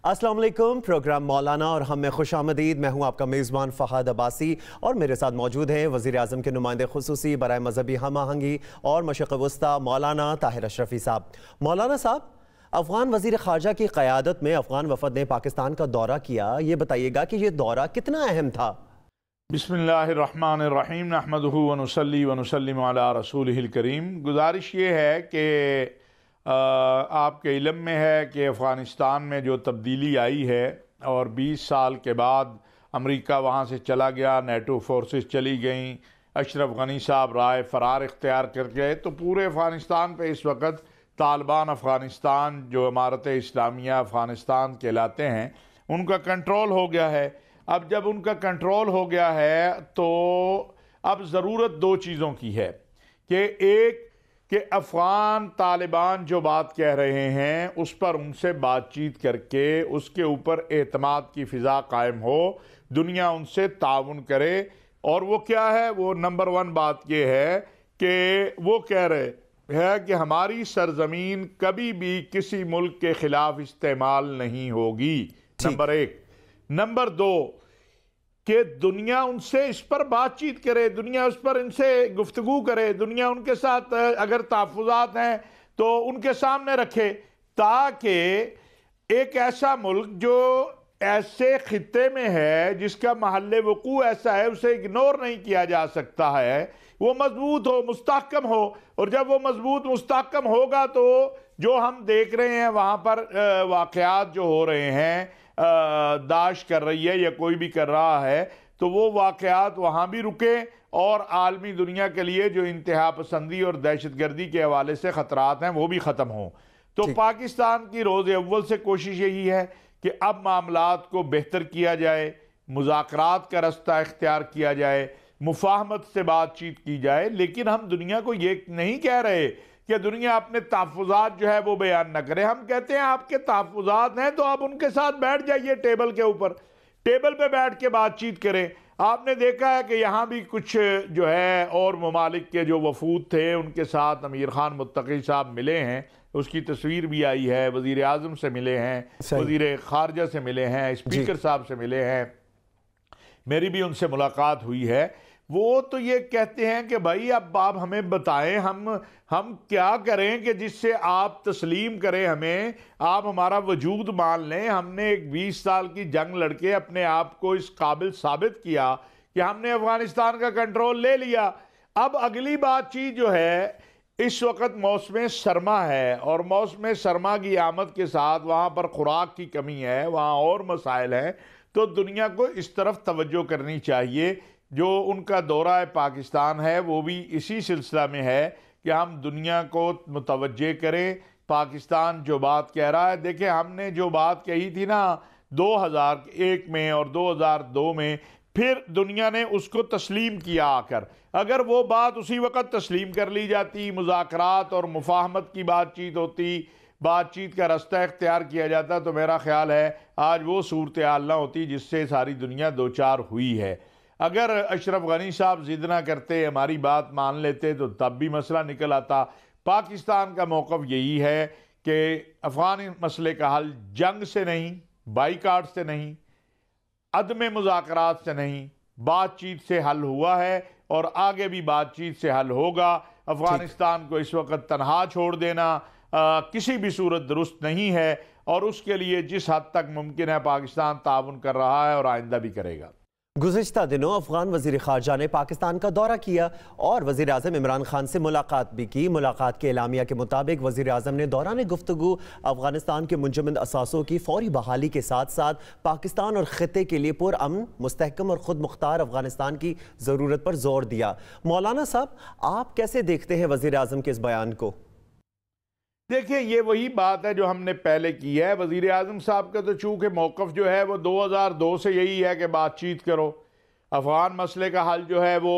السلام علیکم، پروگرام مولانا اور ہم میں خوش آمدید۔ میں ہوں آپ کا میزبان فہد عباسی اور میرے ساتھ موجود ہیں وزیر اعظم کے نمائندے خصوصی برائے مذہبی ہم آہنگی اور مشرق وسطیٰ مولانا طاہر اشرفی صاحب۔ مولانا صاحب، افغان وزیر خارجہ کی قیادت میں افغان وفد نے پاکستان کا دورہ کیا، یہ بتائیے گا کہ یہ دورہ کتنا اہم تھا؟ بسم اللہ الرحمن الرحیم، نحمدہ ونصلی ونسلم علی رسولہ الکریم۔ گزارش یہ ہے کہ آپ کے علم میں ہے کہ افغانستان میں جو تبدیلی آئی ہے اور 20 سال کے بعد امریکہ وہاں سے چلا گیا، نیٹو فورسز چلی گئیں، اشرف غنی صاحب رائے فرار اختیار کر گئے، تو پورے افغانستان پہ اس وقت طالبان افغانستان جو امارت اسلامیہ افغانستان کہلاتے ہیں ان کا کنٹرول ہو گیا ہے۔ اب جب ان کا کنٹرول ہو گیا ہے تو اب ضرورت دو چیزوں کی ہے کہ ایک کہ افغان طالبان جو بات کہہ رہے ہیں اس پر ان سے بات چیت کر کے اس کے اوپر اعتماد کی فضا قائم ہو، دنیا ان سے تعاون کرے، اور وہ کیا ہے، وہ نمبر 1 بات یہ ہے کہ وہ کہہ رہے ہے کہ ہماری سرزمین کبھی بھی کسی ملک کے خلاف استعمال نہیں ہوگی، نمبر 1۔ نمبر 2 کہ دنیا ان سے اس پر بات چیت کرے، دنیا اس پر ان سے گفتگو کرے، دنیا ان کے ساتھ اگر تحفظات ہیں تو ان کے سامنے رکھے، تاکہ ایک ایسا ملک جو ایسے خطے میں ہے جس کا محل وقوع ایسا ہے اسے اگنور نہیں کیا جا سکتا ہے، وہ مضبوط ہو، مستحکم ہو، اور جب وہ مضبوط مستحکم ہوگا تو جو ہم دیکھ رہے ہیں وہاں پر واقعات جو ہو رہے ہیں، داعش کر رہی ہے یا کوئی بھی کر رہا ہے، تو وہ واقعات وہاں بھی رکیں اور عالمی دنیا کے لیے جو انتہا پسندی اور دہشت گردی کے حوالے سے خطرات ہیں وہ بھی ختم ہوں۔ تو پاکستان کی روز اول سے کوشش یہی ہے کہ اب معاملات کو بہتر کیا جائے، مذاکرات کا رستہ اختیار کیا جائے، مفاہمت سے بات چیت کی جائے، لیکن ہم دنیا کو یہ نہیں کہہ رہے کہ دنیا اپنے تحفظات جو ہے وہ بیان نہ کرے۔ ہم کہتے ہیں آپ کے تحفظات ہیں تو آپ ان کے ساتھ بیٹھ جائیے ٹیبل کے اوپر، ٹیبل پہ بیٹھ کے بات چیت کریں۔ آپ نے دیکھا ہے کہ یہاں بھی کچھ جو ہے اور ممالک کے جو وفود تھے ان کے ساتھ امیر خان متقی صاحب ملے ہیں، اس کی تصویر بھی آئی ہے، وزیر اعظم سے ملے ہیں، وزیر خارجہ سے ملے ہیں، اسپیکر صاحب سے ملے ہیں، میری بھی ان سے ملاقات ہوئی ہے۔ وہ تو یہ کہتے ہیں کہ بھائی اب آپ ہمیں بتائیں ہم کیا کریں کہ جس سے آپ تسلیم کریں ہمیں، آپ ہمارا وجود مان لیں۔ ہم نے ایک 20 سال کی جنگ لڑ کے اپنے آپ کو اس قابل ثابت کیا کہ ہم نے افغانستان کا کنٹرول لے لیا۔ اب اگلی بات چیز جو ہے، اس وقت موسم سرما ہے اور موسم سرما کی آمد کے ساتھ وہاں پر خوراک کی کمی ہے، وہاں اور مسائل ہیں، تو دنیا کو اس طرف توجہ کرنی چاہیے۔ جو ان کا دورہ پاکستان ہے وہ بھی اسی سلسلہ میں ہے کہ ہم دنیا کو متوجہ کریں۔ پاکستان جو بات کہہ رہا ہے، دیکھیں ہم نے جو بات کہی تھی نا 2001 میں اور 2002 میں، پھر دنیا نے اس کو تسلیم کیا آ کر۔ اگر وہ بات اسی وقت تسلیم کر لی جاتی، مذاکرات اور مفاہمت کی بات چیت ہوتی، بات چیت کا رستہ اختیار کیا جاتا، تو میرا خیال ہے آج وہ صورتحال نہ ہوتی جس سے ساری دنیا دوچار ہوئی ہے۔ اگر اشرف غنی صاحب ضد نہ کرتے، ہماری بات مان لیتے، تو تب بھی مسئلہ نکل آتا۔ پاکستان کا موقف یہی ہے کہ افغان مسئلے کا حل جنگ سے نہیں، بائیکاٹ سے نہیں، عدم مذاکرات سے نہیں، بات چیت سے حل ہوا ہے اور آگے بھی بات چیت سے حل ہوگا۔ افغانستان کو اس وقت تنہا چھوڑ دینا کسی بھی صورت درست نہیں ہے، اور اس کے لیے جس حد تک ممکن ہے پاکستان تعاون کر رہا ہے اور آئندہ بھی کرے گا۔ گزشتہ دنوں افغان وزیر خارجہ نے پاکستان کا دورہ کیا اور وزیر اعظم عمران خان سے ملاقات بھی کی۔ ملاقات کے اعلامیہ کے مطابق وزیر اعظم نے دوران گفتگو افغانستان کے منجمد اثاثوں کی فوری بحالی کے ساتھ ساتھ پاکستان اور خطے کے لیے پرامن، مستحکم اور خود مختار افغانستان کی ضرورت پر زور دیا۔ مولانا صاحب، آپ کیسے دیکھتے ہیں وزیر اعظم کے اس بیان کو؟ دیکھیں یہ وہی بات ہے جو ہم نے پہلے کی ہے۔ وزیر اعظم صاحب کا تو چونکہ موقف جو ہے وہ 2002 سے یہی ہے کہ بات چیت کرو، افغان مسئلے کا حل جو ہے وہ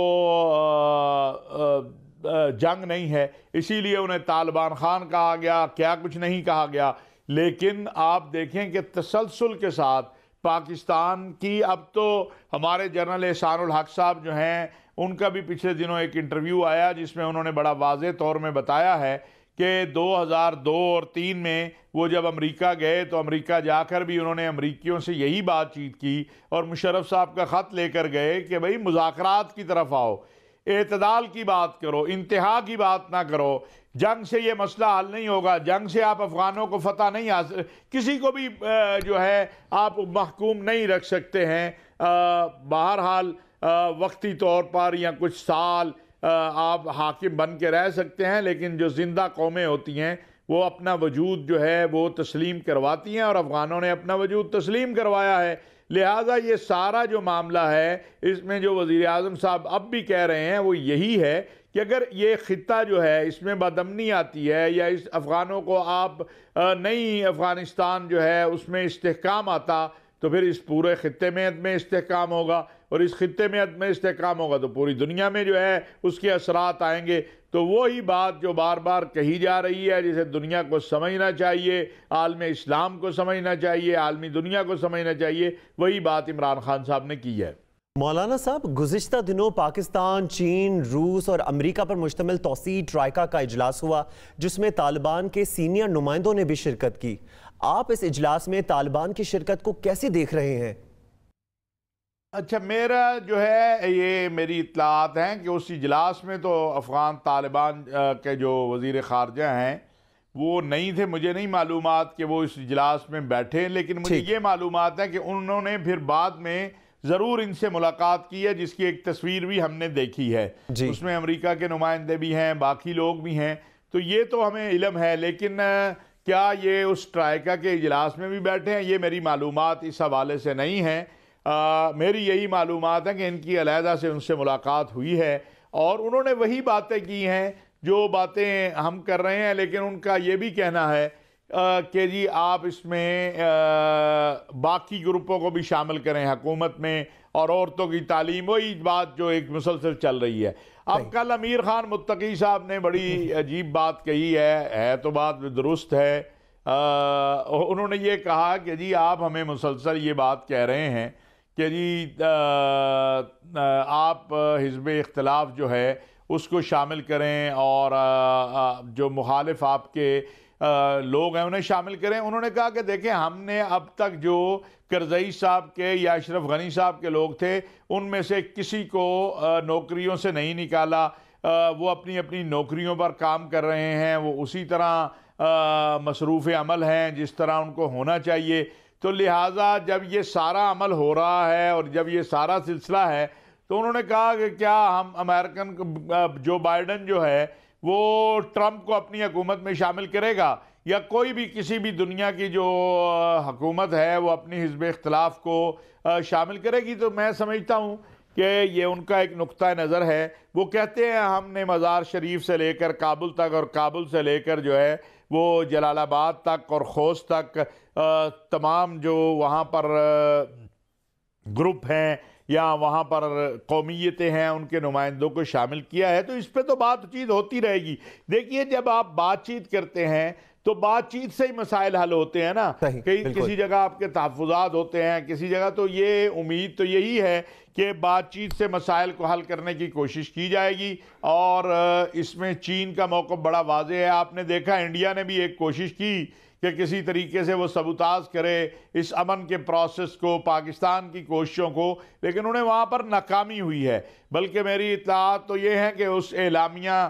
جنگ نہیں ہے، اسی لیے انہیں طالبان خان کہا گیا، کیا کچھ نہیں کہا گیا۔ لیکن آپ دیکھیں کہ تسلسل کے ساتھ پاکستان کی، اب تو ہمارے جنرل احسان الحق صاحب جو ہیں ان کا بھی پچھلے دنوں ایک انٹرویو آیا جس میں انہوں نے بڑا واضح طور میں بتایا ہے کہ 2002 اور 2003 میں وہ جب امریکہ گئے تو امریکہ جا کر بھی انہوں نے امریکیوں سے یہی بات چیت کی اور مشرف صاحب کا خط لے کر گئے کہ بھئی مذاکرات کی طرف آؤ، اعتدال کی بات کرو، انتہا کی بات نہ کرو، جنگ سے یہ مسئلہ حل نہیں ہوگا، جنگ سے آپ افغانوں کو فتح نہیں حاصل، کسی کو بھی جو ہے آپ محکوم نہیں رکھ سکتے ہیں، بہرحال وقتی طور پر یا کچھ سال آپ حاکم بن کے رہ سکتے ہیں، لیکن جو زندہ قومیں ہوتی ہیں وہ اپنا وجود جو ہے وہ تسلیم کرواتی ہیں، اور افغانوں نے اپنا وجود تسلیم کروایا ہے۔ لہٰذا یہ سارا جو معاملہ ہے اس میں جو وزیر اعظم صاحب اب بھی کہہ رہے ہیں وہ یہی ہے کہ اگر یہ خطہ جو ہے اس میں بدامنی آتی ہے یا اس افغانوں کو آپ نئی افغانستان جو ہے اس میں استحکام آتا تو پھر اس پورے خطے میں عدم استحکام ہوگا، اور اس خطے میں عدم استحکام ہوگا تو پوری دنیا میں جو ہے اس کے اثرات آئیں گے۔ تو وہی بات جو بار بار کہی جا رہی ہے، جسے دنیا کو سمجھنا چاہیے، عالم اسلام کو سمجھنا چاہیے، عالمی دنیا کو سمجھنا چاہیے، وہی بات عمران خان صاحب نے کی ہے۔ مولانا صاحب، گزشتہ دنوں پاکستان، چین، روس اور امریکہ پر مشتمل توسیع ٹرائیکا کا اجلاس ہوا جس میں طالبان کے سینئر نمائندوں نے بھی شرکت کی۔ آپ اس اجلاس میں طالبان کی شرکت کو کیسے دیکھ رہے ہیں؟ اچھا، میرا جو ہے یہ میری اطلاعات ہیں کہ اس اجلاس میں تو افغان طالبان کے جو وزیر خارجہ ہیں وہ نہیں تھے، مجھے نہیں معلومات کہ وہ اس اجلاس میں بیٹھے، لیکن مجھے یہ معلومات ہے کہ انہوں نے پھر بعد میں ضرور ان سے ملاقات کی ہے، جس کی ایک تصویر بھی ہم نے دیکھی ہے۔ اس میں امریکہ کے نمائندے بھی ہیں، باقی لوگ بھی ہیں، تو یہ تو ہمیں علم ہے، لیکن کیا یہ اس ٹرائیکا کے اجلاس میں بھی بیٹھے ہیں یہ میری معلومات اس حوالے سے نہیں ہیں۔ میری یہی معلومات ہے کہ ان کی علیحدہ سے ان سے ملاقات ہوئی ہے اور انہوں نے وہی باتیں کی ہیں جو باتیں ہم کر رہے ہیں، لیکن ان کا یہ بھی کہنا ہے کہ جی آپ اس میں باقی گروپوں کو بھی شامل کریں حکومت میں، اور عورتوں کی تعلیم، وہی بات جو ایک مسلسل چل رہی ہے۔ اب کل امیر خان متقی صاحب نے بڑی عجیب بات کہی ہے تو بات درست ہے۔ انہوں نے یہ کہا کہ جی آپ ہمیں مسلسل یہ بات کہہ رہے ہیں کہ جی آپ حزب اختلاف جو ہے اس کو شامل کریں اور جو مخالف آپ کے لوگ ہیں انہیں شامل کریں۔ انہوں نے کہا کہ دیکھیں ہم نے اب تک جو کرزئی صاحب کے یا اشرف غنی صاحب کے لوگ تھے ان میں سے کسی کو نوکریوں سے نہیں نکالا، وہ اپنی اپنی نوکریوں پر کام کر رہے ہیں، وہ اسی طرح مصروف عمل ہیں جس طرح ان کو ہونا چاہیے۔ تو لہٰذا جب یہ سارا عمل ہو رہا ہے اور جب یہ سارا سلسلہ ہے تو انہوں نے کہا کہ کیا ہم امریکن جو بائیڈن جو ہے وہ ٹرمپ کو اپنی حکومت میں شامل کرے گا، یا کوئی بھی کسی بھی دنیا کی جو حکومت ہے وہ اپنی حزب اختلاف کو شامل کرے گی؟ تو میں سمجھتا ہوں کہ یہ ان کا ایک نقطہ نظر ہے۔ وہ کہتے ہیں ہم نے مزار شریف سے لے کر کابل تک اور کابل سے لے کر جو ہے وہ جلال آباد تک اور خوست تک تمام جو وہاں پر گروپ ہیں یا وہاں پر قومیتیں ہیں ان کے نمائندوں کو شامل کیا ہے، تو اس پہ تو بات چیت ہوتی رہے گی۔ دیکھیے جب آپ بات چیت کرتے ہیں تو بات چیت سے ہی مسائل حل ہوتے ہیں نا، کسی جگہ آپ کے تحفظات ہوتے ہیں، کسی جگہ، تو یہ امید تو یہی ہے کہ بات چیت سے مسائل کو حل کرنے کی کوشش کی جائے گی، اور اس میں چین کا موقف بڑا واضح ہے۔ آپ نے دیکھا انڈیا نے بھی ایک کوشش کی کہ کسی طریقے سے وہ سبوتاژ کرے اس امن کے پروسیس کو، پاکستان کی کوششوں کو، لیکن انہیں وہاں پر ناکامی ہوئی ہے۔ بلکہ میری اطلاعات تو یہ ہے کہ اس اعلامیہ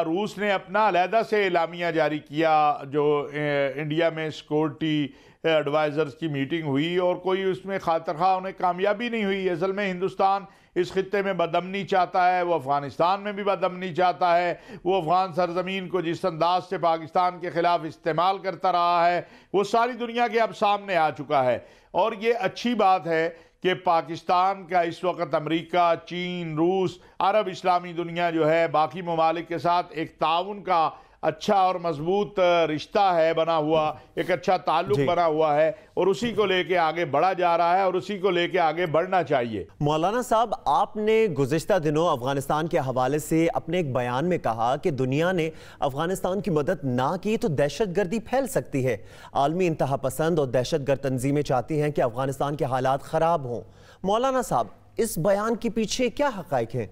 روس نے اپنا علیحدہ سے اعلامیہ جاری کیا جو انڈیا میں سیکورٹی ایڈوائزرز کی میٹنگ ہوئی، اور کوئی اس میں خاطر خواہ انہیں کامیابی نہیں ہوئی۔ اصل میں ہندوستان اس خطے میں بدامنی چاہتا ہے، وہ افغانستان میں بھی بدامنی چاہتا ہے، وہ افغان سرزمین کو جس انداز سے پاکستان کے خلاف استعمال کرتا رہا ہے وہ ساری دنیا کے اب سامنے آ چکا ہے۔ اور یہ اچھی بات ہے کہ پاکستان کا اس وقت امریکہ، چین، روس، عرب اسلامی دنیا جو ہے باقی ممالک کے ساتھ ایک تعاون کا اچھا اور مضبوط رشتہ ہے بنا ہوا، ایک اچھا تعلق بنا ہوا ہے، اور اسی کو لے کے آگے بڑھا جا رہا ہے اور اسی کو لے کے آگے بڑھنا چاہیے۔ مولانا صاحب، آپ نے گزشتہ دنوں افغانستان کے حوالے سے اپنے ایک بیان میں کہا کہ دنیا نے افغانستان کی مدد نہ کی تو دہشت گردی پھیل سکتی ہے۔ عالمی انتہا پسند اور دہشت گرد تنظیمیں چاہتی ہیں کہ افغانستان کے حالات خراب ہوں۔ مولانا صاحب، اس بیان کے پیچھے کیا حقائق ہیں؟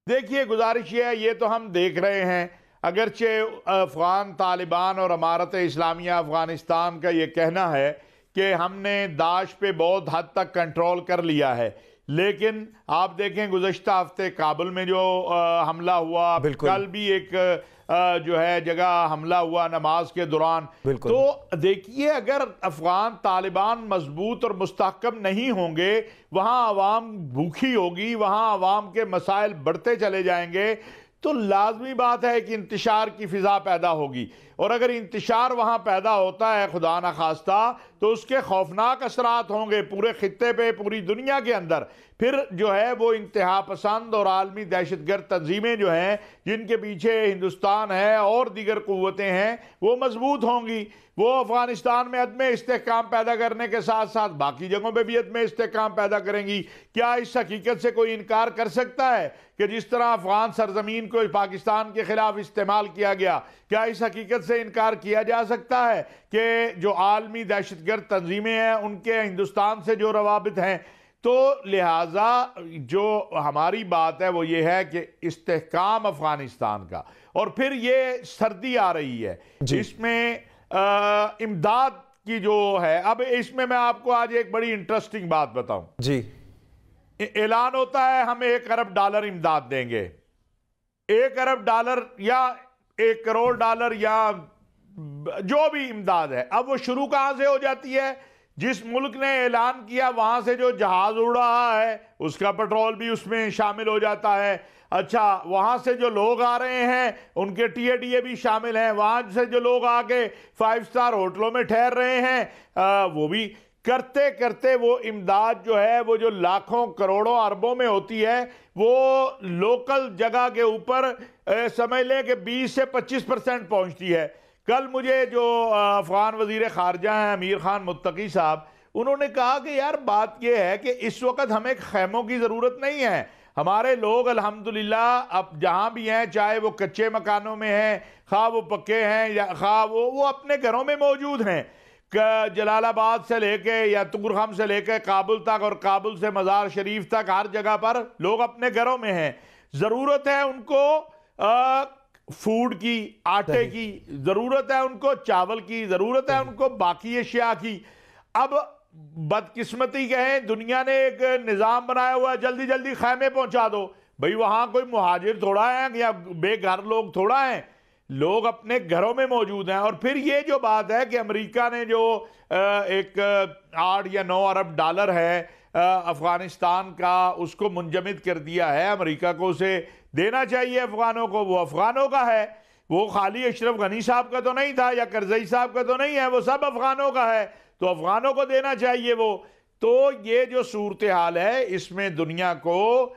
دیکھیے گزارش یہ ہے، یہ تو ہم دیکھ رہے ہیں اگرچہ افغان طالبان اور امارت اسلامیہ افغانستان کا یہ کہنا ہے کہ ہم نے داعش پہ بہت حد تک کنٹرول کر لیا ہے، لیکن آپ دیکھیں گزشتہ ہفتے کابل میں جو حملہ ہوا، کل بھی ایک جو ہے جگہ حملہ ہوا نماز کے دوران، تو دیکھیے اگر افغان طالبان مضبوط اور مستحکم نہیں ہوں گے، وہاں عوام بھوکی ہوگی، وہاں عوام کے مسائل بڑھتے چلے جائیں گے، تو لازمی بات ہے کہ انتشار کی فضا پیدا ہوگی، اور اگر انتشار وہاں پیدا ہوتا ہے خدا نخواستہ تو اس کے خوفناک اثرات ہوں گے پورے خطے پہ، پوری دنیا کے اندر. پھر جو ہے وہ انتہا پسند اور عالمی دہشت گرد تنظیمیں جو ہیں جن کے پیچھے ہندوستان ہے اور دیگر قوتیں ہیں وہ مضبوط ہوں گی. وہ افغانستان میں عدم استحکام پیدا کرنے کے ساتھ ساتھ باقی جگہوں پہ بھی عدم استحکام پیدا کریں گی. کیا اس حقیقت سے کوئی انکار کر سکتا ہے کہ جس طرح افغان سرزمین کو پاکستان کے خلاف استعمال کیا گیا، کیا اس حقیقت سے انکار کیا جا سکتا ہے کہ جو عالمی دہشت گرد تنظیمیں ہیں ان کے ہندوستان سے جو روابط ہیں؟ تو لہٰذا جو ہماری بات ہے وہ یہ ہے کہ استحکام افغانستان کا، اور پھر یہ سردی آ رہی ہے اس میں امداد کی جو ہے. اب اس میں آپ کو آج ایک بڑی انٹرسٹنگ بات بتاؤں. جی، اعلان ہوتا ہے ہم $1 ارب امداد دیں گے، $1 ارب یا $1 کروڑ یا جو بھی امداد ہے. اب وہ شروع کہاں سے ہو جاتی ہے؟ جس ملک نے اعلان کیا وہاں سے جو جہاز اڑ رہا ہے اس کا پیٹرول بھی اس میں شامل ہو جاتا ہے. اچھا، وہاں سے جو لوگ آ رہے ہیں ان کے ٹی اے ڈی اے بھی شامل ہیں، وہاں سے جو لوگ آ کے 5 سٹار ہوٹلوں میں ٹھہر رہے ہیں وہ بھی کرتے کرتے وہ امداد جو ہے وہ جو لاکھوں کروڑوں اربوں میں ہوتی ہے وہ لوکل جگہ کے اوپر سمجھ لیں کہ 20 سے 25% پہنچتی ہے. کل مجھے جو افغان وزیر خارجہ ہیں امیر خان متقی صاحب، انہوں نے کہا کہ یار بات یہ ہے کہ اس وقت ہمیں خیموں کی ضرورت نہیں ہے، ہمارے لوگ الحمدللہ اب جہاں بھی ہیں، چاہے وہ کچے مکانوں میں ہیں، خواہ وہ پکے ہیں یا خواہ وہ اپنے گھروں میں موجود ہیں. جلال آباد سے لے کے یا تورخم سے لے کے کابل تک اور کابل سے مزار شریف تک ہر جگہ پر لوگ اپنے گھروں میں ہیں. ضرورت ہے ان کو فوڈ کی، آٹے کی ضرورت ہے، ان کو چاول کی ضرورت ہے، ان کو باقی اشیاء کی. اب بدقسمتی کہیں دنیا نے ایک نظام بنایا ہوا ہے جلدی جلدی خیمے پہنچا دو. بھئی وہاں کوئی مہاجر تھوڑا ہیں یا بے گھر لوگ تھوڑا ہیں، لوگ اپنے گھروں میں موجود ہیں. اور پھر یہ جو بات ہے کہ امریکہ نے جو ایک 8 یا 9 ارب ڈالر ہے افغانستان کا اس کو منجمد کر دیا ہے، امریکہ کو اسے دینا چاہیے افغانوں کو، وہ افغانوں کا ہے، وہ خالی اشرف غنی صاحب کا تو نہیں تھا یا کرزئی صاحب کا تو نہیں ہے، وہ سب افغانوں کا ہے، تو افغانوں کو دینا چاہیے وہ. تو یہ جو صورتحال ہے اس میں دنیا کو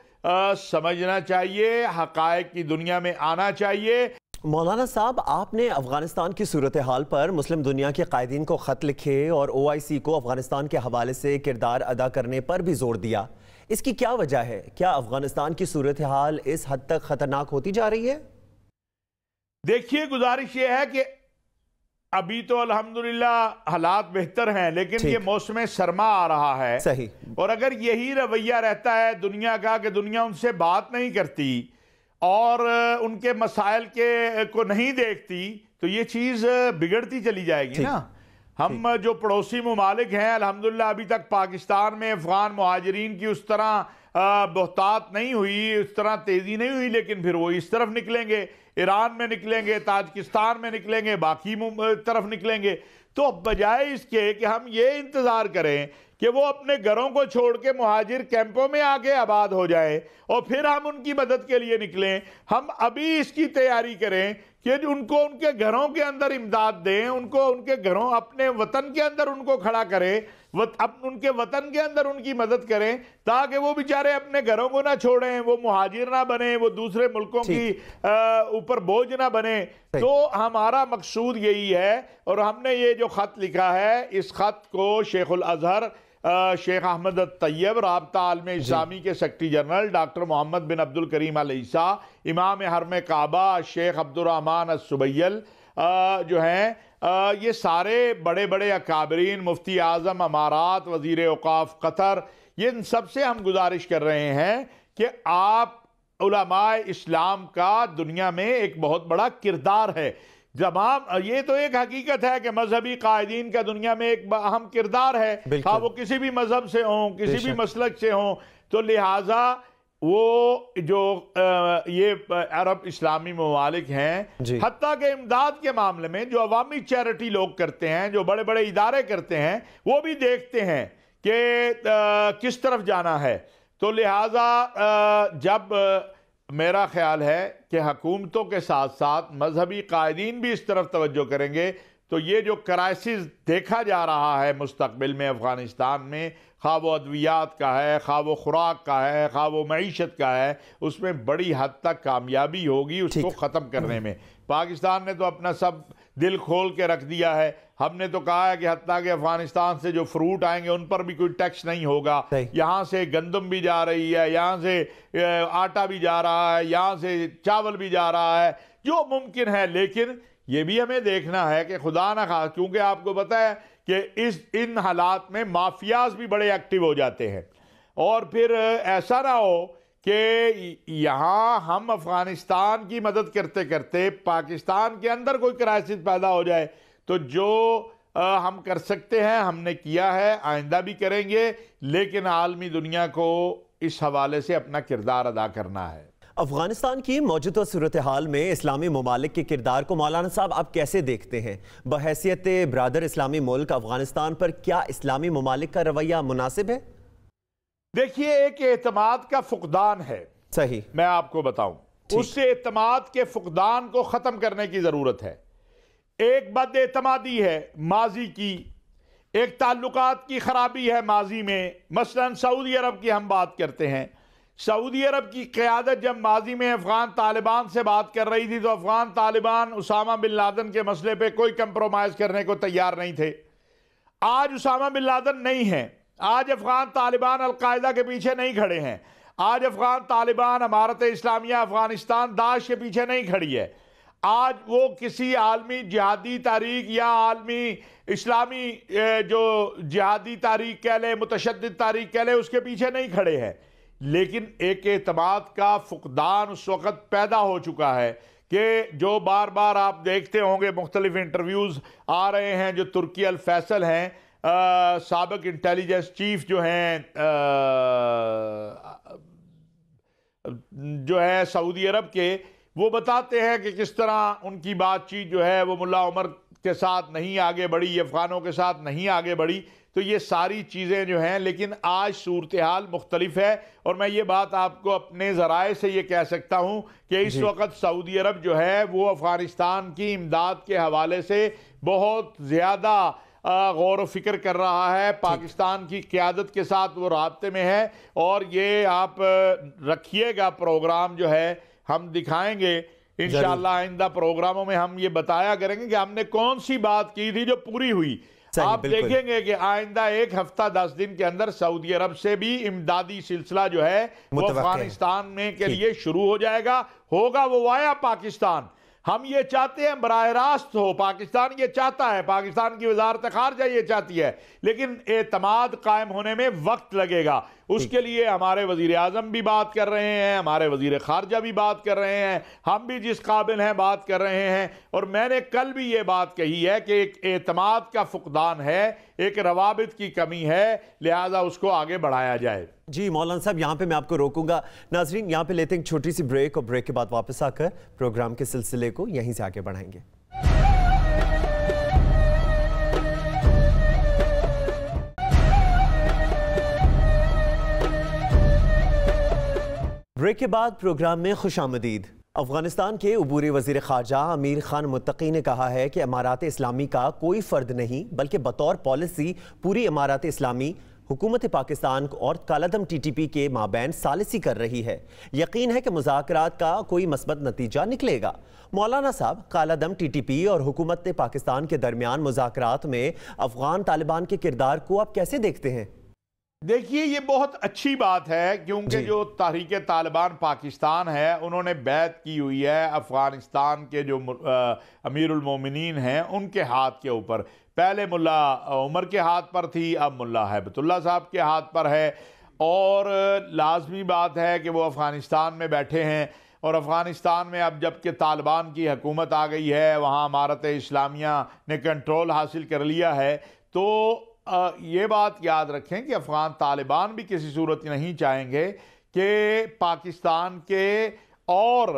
سمجھنا چاہیے، حقائق کی دنیا میں آنا چاہیے. مولانا صاحب، آپ نے افغانستان کی صورتحال پر مسلم دنیا کے قائدین کو خط لکھے اور OIC کو افغانستان کے حوالے سے کردار ادا کرنے پر بھی زور دیا. اس کی کیا وجہ ہے؟ کیا افغانستان کی صورتحال اس حد تک خطرناک ہوتی جا رہی ہے؟ دیکھیے، گزارش یہ ہے کہ ابھی تو الحمدللہ حالات بہتر ہیں، لیکن یہ موسم سرما آ رہا ہے. صحیح. اور اگر یہی رویہ رہتا ہے دنیا کا کہ دنیا ان سے بات نہیں کرتی اور ان کے مسائل کو نہیں دیکھتی تو یہ چیز بگڑتی چلی جائے گی نا. ہم جو پڑوسی ممالک ہیں الحمدللہ ابھی تک پاکستان میں افغان مہاجرین کی اس طرح بہتات نہیں ہوئی، اس طرح تیزی نہیں ہوئی، لیکن پھر وہ اس طرف نکلیں گے، ایران میں نکلیں گے، تاجکستان میں نکلیں گے، باقی طرف نکلیں گے. تو بجائے اس کے کہ ہم یہ انتظار کریں کہ وہ اپنے گھروں کو چھوڑ کے مہاجر کیمپوں میں آگے آباد ہو جائے اور پھر ہم ان کی مدد کے لیے نکلیں، ہم ابھی اس کی تیاری کریں کہ ان کو ان کے گھروں کے اندر امداد دیں، ان کو ان کے گھروں اپنے وطن کے اندر ان کو کھڑا کریں، ان کے وطن کے اندر ان کی مدد کریں تاکہ وہ بیچارے اپنے گھروں کو نہ چھوڑیں، وہ مہاجر نہ بنیں، وہ دوسرے ملکوں کی اوپر بوجھ نہ بنیں. تو ہمارا مقصود یہی ہے اور ہم نے یہ جو خط لکھا ہے اس خط کو شیخ الازہر شیخ احمد الطیب رابطہ عالم اسلامی کے سیکرٹری جنرل ڈاکٹر محمد بن عبد الکریم العیسیٰ، امام حرم کعبہ شیخ عبد الرحمن السبیل جو ہیں، یہ سارے بڑے بڑے اکابرین، مفتی اعظم امارات، وزیر اوقاف قطر، یہ ان سب سے ہم گزارش کر رہے ہیں کہ آپ علماء اسلام کا دنیا میں ایک بہت بڑا کردار ہے. یہ تو ایک حقیقت ہے کہ مذہبی قائدین کا دنیا میں ایک اہم کردار ہے, خواہ وہ کسی بھی مذہب سے ہوں, کسی بھی مسلک سے ہوں. تو لہٰذا وہ جو یہ عرب اسلامی ممالک ہیں, حتیٰ کہ امداد کے معاملے میں جو عوامی چیریٹی لوگ کرتے ہیں, جو بڑے بڑے ادارے کرتے ہیں, وہ بھی دیکھتے ہیں کہ کس طرف جانا ہے. تو لہٰذا جب میرا خیال ہے کہ حکومتوں کے ساتھ ساتھ مذہبی قائدین بھی اس طرف توجہ کریں گے تو یہ جو کرائسس دیکھا جا رہا ہے مستقبل میں افغانستان میں, خواہ وہ ادویات کا ہے, خواہ وہ خوراک کا ہے, خواہ وہ معیشت کا ہے, اس میں بڑی حد تک کامیابی ہوگی اس کو ختم کرنے میں. پاکستان نے تو اپنا سب دل کھول کے رکھ دیا ہے. ہم نے تو کہا ہے کہ حتیٰ کہ افغانستان سے جو فروٹ آئیں گے ان پر بھی کوئی ٹیکس نہیں ہوگا. یہاں سے گندم بھی جا رہی ہے, یہاں سے آٹا بھی جا رہا ہے, یہاں سے چاول بھی جا رہا ہے, جو ممکن ہے. لیکن یہ بھی ہمیں دیکھنا ہے کہ خدا نہ خواہ, کیونکہ آپ کو پتہ ہے کہ ان حالات میں مافیاز بھی بڑے ایکٹیو ہو جاتے ہیں, اور پھر ایسا نہ ہو کہ یہاں ہم افغانستان کی مدد کرتے کرتے پاکستان کے اندر کوئی کرائسس پیدا ہو جائے. تو جو ہم کر سکتے ہیں ہم نے کیا ہے, آئندہ بھی کریں گے, لیکن عالمی دنیا کو اس حوالے سے اپنا کردار ادا کرنا ہے. افغانستان کی موجودہ صورتحال میں اسلامی ممالک کے کردار کو مولانا صاحب آپ کیسے دیکھتے ہیں؟ بحیثیت برادر اسلامی ملک افغانستان پر کیا اسلامی ممالک کا رویہ مناسب ہے؟ دیکھیے, ایک اعتماد کا فقدان ہے. صحیح. میں آپ کو بتاؤں, اس اعتماد کے فقدان کو ختم کرنے کی ضرورت ہے. ایک بد اعتمادی ہے ماضی کی, ایک تعلقات کی خرابی ہے ماضی میں. مثلا سعودی عرب کی ہم بات کرتے ہیں. سعودی عرب کی قیادت جب ماضی میں افغان طالبان سے بات کر رہی تھی تو افغان طالبان اسامہ بن لادن کے مسئلے پہ کوئی کمپرومائز کرنے کو تیار نہیں تھے. آج اسامہ بن لادن نہیں ہیں, آج افغان طالبان القاعدہ کے پیچھے نہیں کھڑے ہیں, آج افغان طالبان امارت اسلامیہ افغانستان داعش کے پیچھے نہیں کھڑی ہے. آج وہ کسی عالمی جہادی تحریک یا عالمی اسلامی جو جہادی تحریک کہہ لے, متشدد تحریک کہہ لے, اس کے پیچھے نہیں کھڑے ہیں. لیکن ایک اعتماد کا فقدان اس وقت پیدا ہو چکا ہے کہ جو بار بار آپ دیکھتے ہوں گے مختلف انٹرویوز آ رہے ہیں, جو ترکی الفیصل ہیں, سابق انٹیلیجنس چیف جو ہیں جو ہے سعودی عرب کے, وہ بتاتے ہیں کہ کس طرح ان کی بات چیت جو ہے وہ ملا عمر کے ساتھ نہیں آگے بڑھی, افغانوں کے ساتھ نہیں آگے بڑھی. تو یہ ساری چیزیں جو ہیں, لیکن آج صورتحال مختلف ہے, اور میں یہ بات آپ کو اپنے ذرائع سے یہ کہہ سکتا ہوں کہ اس وقت سعودی عرب جو ہے وہ افغانستان کی امداد کے حوالے سے بہت زیادہ غور و فکر کر رہا ہے. پاکستان کی قیادت کے ساتھ وہ رابطے میں ہے, اور یہ آپ رکھیے گا پروگرام جو ہے ہم دکھائیں گے انشاءاللہ. آئندہ پروگراموں میں ہم یہ بتایا کریں گے کہ ہم نے کون سی بات کی تھی جو پوری ہوئی. آپ دیکھیں گے کہ آئندہ ایک ہفتہ 10 دن کے اندر سعودی عرب سے بھی امدادی سلسلہ جو ہے وہ افغانستان میں کے لیے شروع ہو جائے گا. ہوگا وہ وایا پاکستان. ہم یہ چاہتے ہیں براہ راست ہو, پاکستان یہ چاہتا ہے, پاکستان کی وزارت خارجہ یہ چاہتی ہے, لیکن اعتماد قائم ہونے میں وقت لگے گا. اس کے لیے ہمارے وزیر اعظم بھی بات کر رہے ہیں, ہمارے وزیر خارجہ بھی بات کر رہے ہیں, ہم بھی جس قابل ہیں بات کر رہے ہیں. اور میں نے کل بھی یہ بات کہی ہے کہ ایک اعتماد کا فقدان ہے, ایک روابط کی کمی ہے, لہذا اس کو آگے بڑھایا جائے. جی مولانا صاحب, یہاں پہ میں آپ کو روکوں گا. ناظرین, یہاں پہ لیتے ہیں چھوٹی سی بریک, اور بریک کے بعد واپس آ کر پروگرام کے سلسلے کو یہیں سے آگے بڑھائیں گے. بریک کے بعد پروگرام میں خوش آمدید. افغانستان کے عبوری وزیر خارجہ امیر خان متقی نے کہا ہے کہ امارات اسلامی کا کوئی فرد نہیں بلکہ بطور پالیسی پوری امارات اسلامی حکومت پاکستان اور کالعدم ٹی ٹی پی کے مابین ثالثی کر رہی ہے. یقین ہے کہ مذاکرات کا کوئی مثبت نتیجہ نکلے گا. مولانا صاحب, کالعدم ٹی ٹی پی اور حکومت پاکستان کے درمیان مذاکرات میں افغان طالبان کے کردار کو آپ کیسے دیکھتے ہیں؟ دیکھیے, یہ بہت اچھی بات ہے کیونکہ جو تحریک طالبان پاکستان ہے انہوں نے بیعت کی ہوئی ہے افغانستان کے جو امیر المومنین ہیں ان کے ہاتھ کے اوپر. پہلے ملا عمر کے ہاتھ پر تھی, اب ملا ہیبت اللہ صاحب کے ہاتھ پر ہے. اور لازمی بات ہے کہ وہ افغانستان میں بیٹھے ہیں، اور افغانستان میں اب جب کہ طالبان کی حکومت آ گئی ہے، وہاں امارت اسلامیہ نے کنٹرول حاصل کر لیا ہے، تو یہ بات یاد رکھیں کہ افغان طالبان بھی کسی صورت نہیں چاہیں گے کہ پاکستان کے اور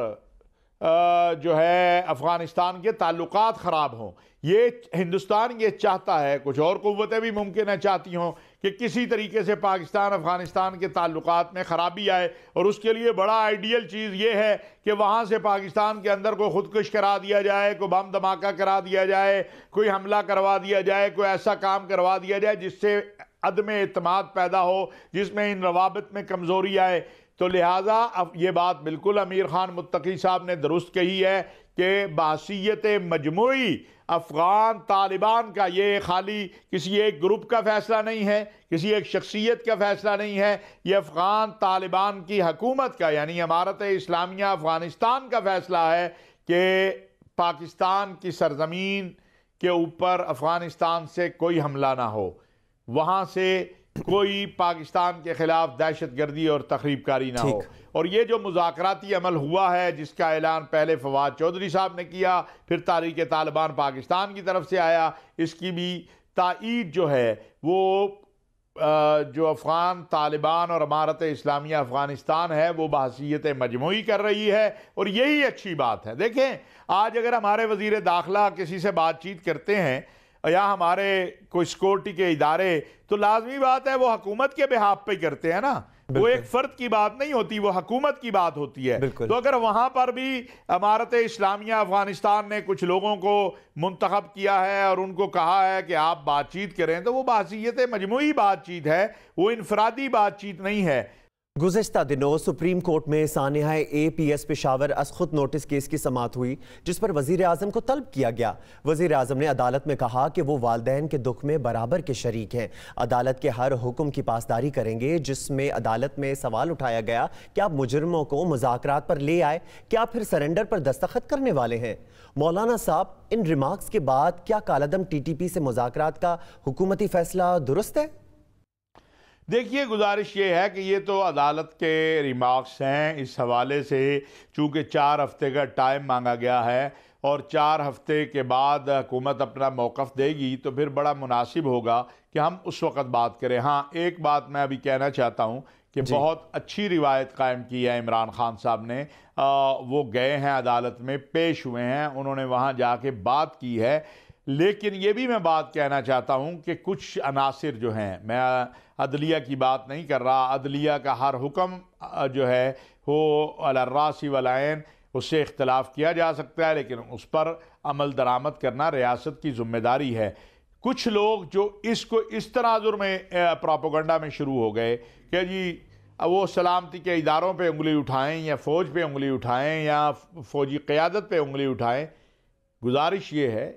جو ہے افغانستان کے تعلقات خراب ہوں۔ یہ ہندوستان یہ چاہتا ہے، کچھ اور قوتیں بھی ممکن ہے چاہتی ہوں کہ کسی طریقے سے پاکستان افغانستان کے تعلقات میں خرابی آئے، اور اس کے لیے بڑا آئیڈیل چیز یہ ہے کہ وہاں سے پاکستان کے اندر کوئی خودکش کرا دیا جائے، کوئی بم دھماکہ کرا دیا جائے، کوئی حملہ کروا دیا جائے، کوئی ایسا کام کروا دیا جائے جس سے عدم اعتماد پیدا ہو، جس میں ان روابط میں کمزوری آئے۔ تو لہٰذا یہ بات بالکل امیر خان متقی صاحب نے درست کہی ہے کہ بحثیت مجموعی افغان طالبان کا یہ خالی کسی ایک گروپ کا فیصلہ نہیں ہے، کسی ایک شخصیت کا فیصلہ نہیں ہے، یہ افغان طالبان کی حکومت کا، یعنی امارت اسلامیہ افغانستان کا فیصلہ ہے کہ پاکستان کی سرزمین کے اوپر افغانستان سے کوئی حملہ نہ ہو، وہاں سے کوئی پاکستان کے خلاف دہشت گردی اور تخریب کاری نہ ہو۔ اور یہ جو مذاکراتی عمل ہوا ہے، جس کا اعلان پہلے فواد چودھری صاحب نے کیا، پھر تحریک طالبان پاکستان کی طرف سے آیا، اس کی بھی تائید جو ہے وہ جو افغان طالبان اور امارت اسلامیہ افغانستان ہے وہ بحثیت مجموعی کر رہی ہے، اور یہی اچھی بات ہے۔ دیکھیں، آج اگر ہمارے وزیر داخلہ کسی سے بات چیت کرتے ہیں یا ہمارے کوئی سیکورٹی کے ادارے، تو لازمی بات ہے وہ حکومت کے بہاف پہ کرتے ہیں نا، وہ ایک فرد کی بات نہیں ہوتی، وہ حکومت کی بات ہوتی ہے۔ تو اگر وہاں پر بھی امارت اسلامیہ افغانستان نے کچھ لوگوں کو منتخب کیا ہے اور ان کو کہا ہے کہ آپ بات چیت کریں، تو وہ بحثیت مجموعی بات چیت ہے، وہ انفرادی بات چیت نہیں ہے۔ گزشتہ دنوں سپریم کورٹ میں سانحہ اے پی ایس پشاور از خود نوٹس کیس کی سماعت ہوئی، جس پر وزیر اعظم کو طلب کیا گیا۔ وزیر اعظم نے عدالت میں کہا کہ وہ والدین کے دکھ میں برابر کے شریک ہیں، عدالت کے ہر حکم کی پاسداری کریں گے۔ جس میں عدالت میں سوال اٹھایا گیا کہ آپ مجرموں کو مذاکرات پر لے آئے، کیا پھر سرنڈر پر دستخط کرنے والے ہیں؟ مولانا صاحب، ان ریمارکس کے بعد کیا کالعدم ٹی ٹی پی سے مذاکرات کا حکومتی فیصلہ درست ہے؟ دیکھیے، گزارش یہ ہے کہ یہ تو عدالت کے ریمارکس ہیں، اس حوالے سے چونکہ 4 ہفتے کا ٹائم مانگا گیا ہے اور 4 ہفتے کے بعد حکومت اپنا موقف دے گی، تو پھر بڑا مناسب ہوگا کہ ہم اس وقت بات کریں۔ ہاں، ایک بات میں ابھی کہنا چاہتا ہوں کہ بہت اچھی روایت قائم کی ہے عمران خان صاحب نے، وہ گئے ہیں عدالت میں، پیش ہوئے ہیں، انہوں نے وہاں جا کے بات کی ہے۔ لیکن یہ بھی میں بات کہنا چاہتا ہوں کہ کچھ عناصر جو ہیں، میں عدلیہ کی بات نہیں کر رہا، عدلیہ کا ہر حکم جو ہے وہ علی الراس والعین، اس سے اختلاف کیا جا سکتا ہے، لیکن اس پر عمل درآمد کرنا ریاست کی ذمہ داری ہے۔ کچھ لوگ جو اس کو اس تناظر میں پروپیگنڈا میں شروع ہو گئے کہ جی وہ سلامتی کے اداروں پہ انگلی اٹھائیں یا فوج پہ انگلی اٹھائیں یا فوجی قیادت پہ انگلی اٹھائیں، گزارش یہ ہے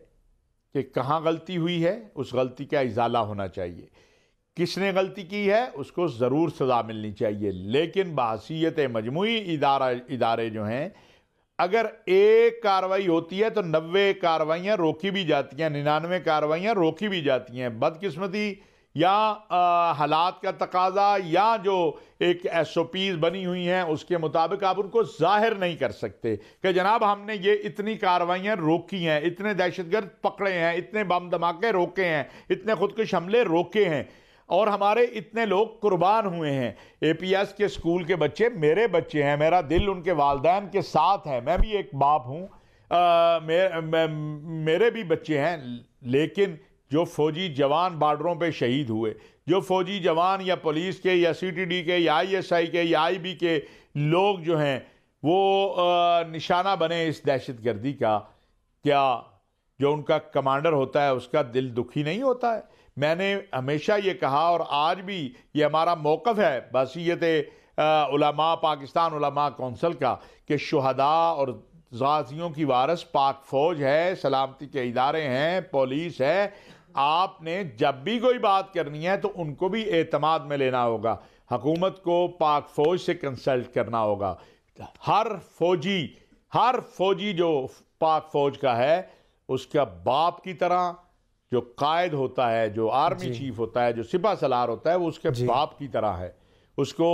کہ کہاں غلطی ہوئی ہے، اس غلطی کا ازالہ ہونا چاہیے۔ کس نے غلطی کی ہے اس کو ضرور سزا ملنی چاہیے، لیکن بحثیت مجموعی ادارے جو ہیں، اگر ایک کارروائی ہوتی ہے تو 90 کارروائیاں روکی بھی جاتی ہیں، 99 کارروائیاں روکی بھی جاتی ہیں۔ بدقسمتی یا حالات کا تقاضا یا جو ایک ایس او پیز بنی ہوئی ہیں اس کے مطابق آپ ان کو ظاہر نہیں کر سکتے کہ جناب ہم نے یہ اتنی کارروائیاں روکی ہیں، اتنے دہشت گرد پکڑے ہیں، اتنے بم دھماکے روکے ہیں، اتنے خودکش حملے روکے ہیں، اور ہمارے اتنے لوگ قربان ہوئے ہیں۔ اے پی ایس کے اسکول کے بچے میرے بچے ہیں، میرا دل ان کے والدین کے ساتھ ہے، میں بھی ایک باپ ہوں، میرے بھی بچے ہیں، لیکن جو فوجی جوان بارڈروں پہ شہید ہوئے، جو فوجی جوان یا پولیس کے یا سی ٹی ڈی کے یا آئی ایس آئی کے یا آئی بی کے لوگ جو ہیں وہ نشانہ بنے اس دہشت گردی کا، کیا جو ان کا کمانڈر ہوتا ہے اس کا دل دکھی نہیں ہوتا ہے؟ میں نے ہمیشہ یہ کہا اور آج بھی یہ ہمارا موقف ہے بحثیت علماء پاکستان علماء کونسل کا کہ شہداء اور غازیوں کی وارث پاک فوج ہے، سلامتی کے ادارے ہیں، پولیس ہے۔ آپ نے جب بھی کوئی بات کرنی ہے تو ان کو بھی اعتماد میں لینا ہوگا، حکومت کو پاک فوج سے کنسلٹ کرنا ہوگا۔ ہر فوجی جو پاک فوج کا ہے اس کا باپ کی طرح، جو قائد ہوتا ہے، جو آرمی چیف ہوتا ہے، جو سپہ سالار ہوتا ہے، وہ اس کے باپ کی طرح ہے، اس کو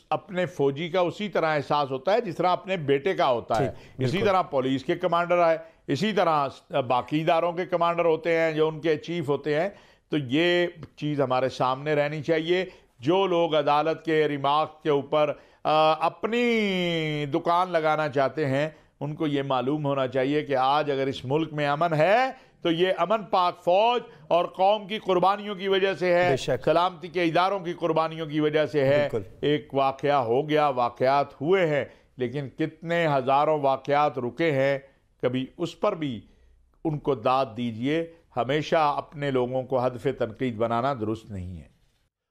اپنے فوجی کا اسی طرح احساس ہوتا ہے جس طرح اپنے بیٹے کا ہوتا ہے. اسی طرح پولیس کے کمانڈر آئے, اسی طرح باقی اداروں کے کمانڈر ہوتے ہیں جو ان کے چیف ہوتے ہیں. تو یہ چیز ہمارے سامنے رہنی چاہیے. جو لوگ عدالت کے ریمارک کے اوپر اپنی دکان لگانا چاہتے ہیں ان کو یہ معلوم ہونا چاہیے کہ آج اگر اس ملک میں امن ہے تو یہ امن پاک فوج اور قوم کی قربانیوں کی وجہ سے ہے, سلامتی کے اداروں کی قربانیوں کی وجہ سے ہے. ایک واقعہ ہو گیا, واقعات ہوئے ہیں, لیکن کتنے ہزاروں واقعات رکے ہیں. کبھی اس پر بھی ان کو داد دیجئے. ہمیشہ اپنے لوگوں کو ہدف تنقید بنانا درست نہیں ہے.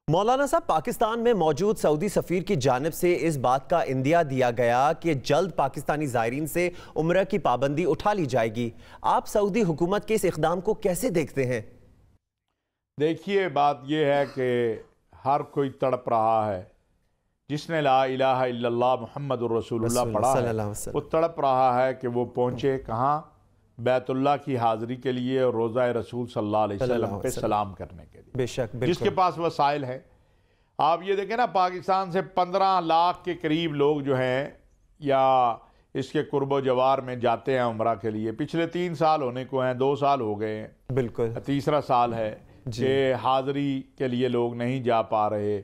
مولانا صاحب, پاکستان میں موجود سعودی سفیر کی جانب سے اس بات کا اندیا دیا گیا کہ جلد پاکستانی زائرین سے عمرہ کی پابندی اٹھا لی جائے گی. آپ سعودی حکومت کے اس اقدام کو کیسے دیکھتے ہیں؟ دیکھیے, بات یہ ہے کہ ہر کوئی تڑپ رہا ہے. جس نے لا الہ الا اللہ محمد الرسول اللہ پڑھا ہے وہ تڑپ رہا ہے کہ وہ پہنچے کہاں؟ بیت اللہ کی حاضری کے لیے اور روضہ رسول صلی اللہ علیہ وسلم پہ سلام کرنے کے لیے. بے شک, جس کے پاس وسائل ہے. آپ یہ دیکھیں نا, پاکستان سے 15 لاکھ کے قریب لوگ جو ہیں یا اس کے قرب و جوار میں جاتے ہیں عمرہ کے لیے. پچھلے 3 سال ہونے کو ہیں, 2 سال ہو گئے ہیں, بالکل تیسرا سال ہے کہ حاضری کے لیے لوگ نہیں جا پا رہے.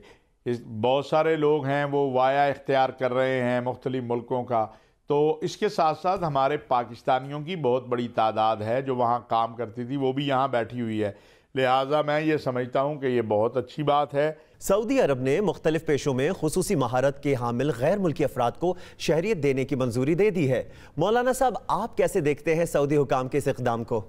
بہت سارے لوگ ہیں وہ وایا اختیار کر رہے ہیں مختلف ملکوں کا. تو اس کے ساتھ ساتھ ہمارے پاکستانیوں کی بہت بڑی تعداد ہے جو وہاں کام کرتی تھی, وہ بھی یہاں بیٹھی ہوئی ہے. لہٰذا میں یہ سمجھتا ہوں کہ یہ بہت اچھی بات ہے. سعودی عرب نے مختلف پیشوں میں خصوصی مہارت کے حامل غیر ملکی افراد کو شہریت دینے کی منظوری دے دی ہے. مولانا صاحب, آپ کیسے دیکھتے ہیں سعودی حکام کے اس اقدام کو؟